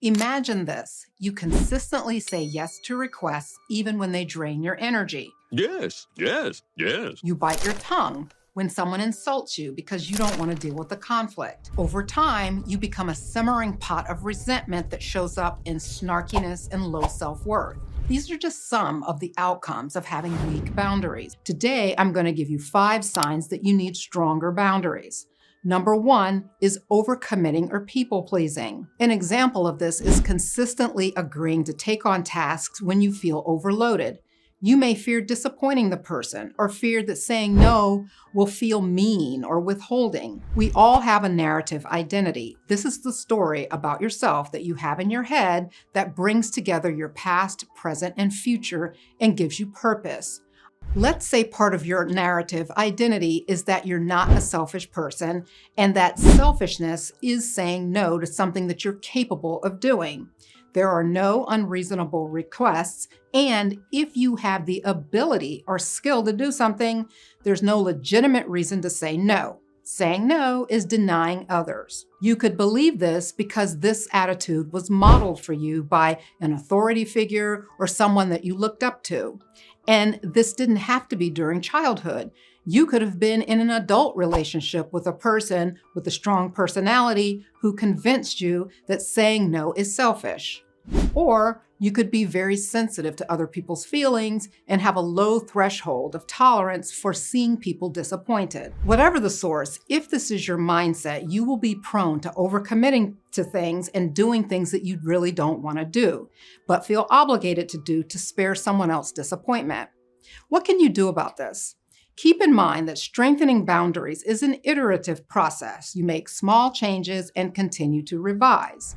Imagine this. You consistently say yes to requests even when they drain your energy. Yes, yes, yes. You bite your tongue when someone insults you because you don't want to deal with the conflict. Over time, you become a simmering pot of resentment that shows up in snarkiness and low self-worth. These are just some of the outcomes of having weak boundaries. Today, I'm going to give you 5 signs that you need stronger boundaries. Number 1 is overcommitting or people-pleasing. An example of this is consistently agreeing to take on tasks when you feel overloaded. You may fear disappointing the person or fear that saying no will feel mean or withholding. We all have a narrative identity. This is the story about yourself that you have in your head that brings together your past, present, and future and gives you purpose. Let's say part of your narrative identity is that you're not a selfish person and that selfishness is saying no to something that you're capable of doing. There are no unreasonable requests, and if you have the ability or skill to do something, there's no legitimate reason to say no. Saying no is denying others. You could believe this because this attitude was modeled for you by an authority figure or someone that you looked up to. And this didn't have to be during childhood. You could have been in an adult relationship with a person with a strong personality who convinced you that saying no is selfish. Or you could be very sensitive to other people's feelings and have a low threshold of tolerance for seeing people disappointed. Whatever the source, if this is your mindset, you will be prone to overcommitting to things and doing things that you really don't want to do, but feel obligated to do to spare someone else disappointment. What can you do about this? Keep in mind that strengthening boundaries is an iterative process. You make small changes and continue to revise.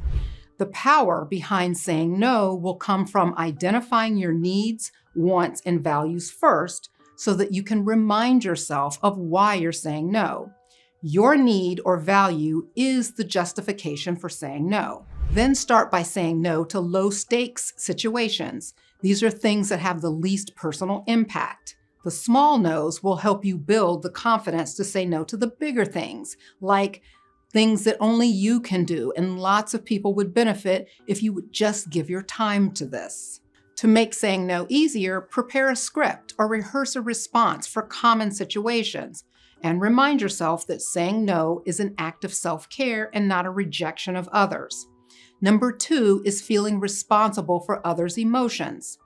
The power behind saying no will come from identifying your needs, wants, and values first so that you can remind yourself of why you're saying no. Your need or value is the justification for saying no. Then start by saying no to low-stakes situations. These are things that have the least personal impact. The small no's will help you build the confidence to say no to the bigger things, like things that only you can do, and lots of people would benefit if you would just give your time to this. To make saying no easier, prepare a script or rehearse a response for common situations, and remind yourself that saying no is an act of self-care and not a rejection of others. Number 2 is feeling responsible for others' emotions.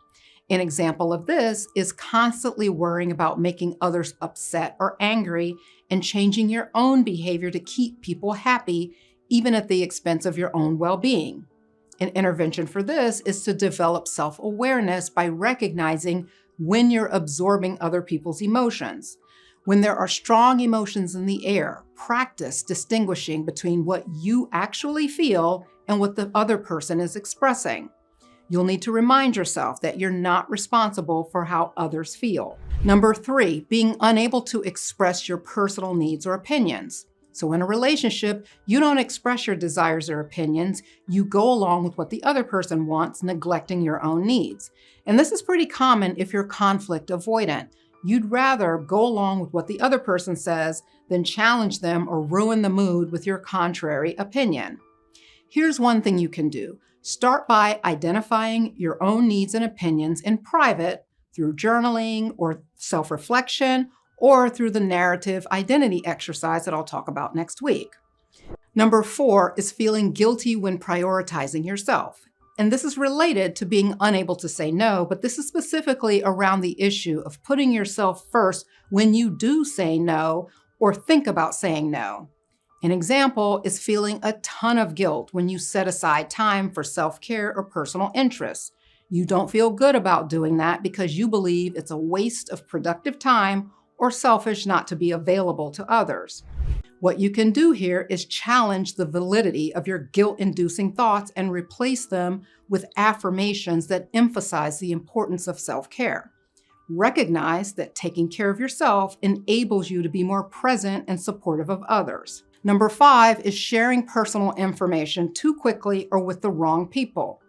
An example of this is constantly worrying about making others upset or angry and changing your own behavior to keep people happy, even at the expense of your own well-being. An intervention for this is to develop self-awareness by recognizing when you're absorbing other people's emotions. When there are strong emotions in the air, practice distinguishing between what you actually feel and what the other person is expressing. You'll need to remind yourself that you're not responsible for how others feel. Number 3, being unable to express your personal needs or opinions. So in a relationship, you don't express your desires or opinions. You go along with what the other person wants, neglecting your own needs. And this is pretty common if you're conflict avoidant. You'd rather go along with what the other person says than challenge them or ruin the mood with your contrary opinion. Here's one thing you can do. Start by identifying your own needs and opinions in private through journaling or self-reflection or through the narrative identity exercise that I'll talk about next week. Number 4 is feeling guilty when prioritizing yourself. And this is related to being unable to say no, but this is specifically around the issue of putting yourself first when you do say no or think about saying no. An example is feeling a ton of guilt when you set aside time for self-care or personal interests. You don't feel good about doing that because you believe it's a waste of productive time or selfish not to be available to others. What you can do here is challenge the validity of your guilt-inducing thoughts and replace them with affirmations that emphasize the importance of self-care. Recognize that taking care of yourself enables you to be more present and supportive of others. Number 5 is sharing personal information too quickly or with the wrong people.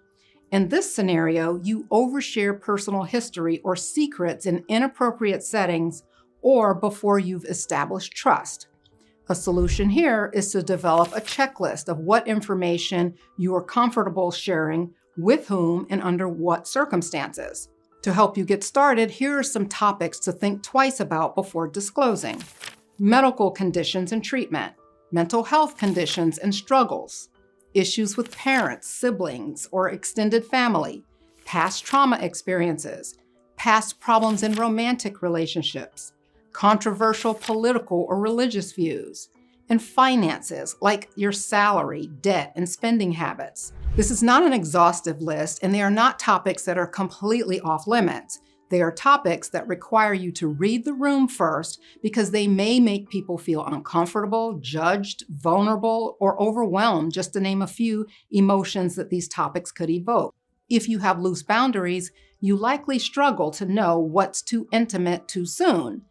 In this scenario, you overshare personal history or secrets in inappropriate settings or before you've established trust. A solution here is to develop a checklist of what information you are comfortable sharing, with whom, and under what circumstances. To help you get started, here are some topics to think twice about before disclosing. Medical conditions and treatment, mental health conditions and struggles, issues with parents, siblings, or extended family, past trauma experiences, past problems in romantic relationships, controversial political or religious views, and finances like your salary, debt, and spending habits. This is not an exhaustive list, and they are not topics that are completely off limits. They are topics that require you to read the room first because they may make people feel uncomfortable, judged, vulnerable, or overwhelmed, just to name a few emotions that these topics could evoke. If you have loose boundaries, you likely struggle to know what's too intimate too soon.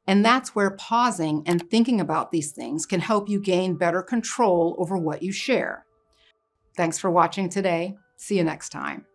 And that's where pausing and thinking about these things can help you gain better control over what you share. Thanks for watching today. See you next time.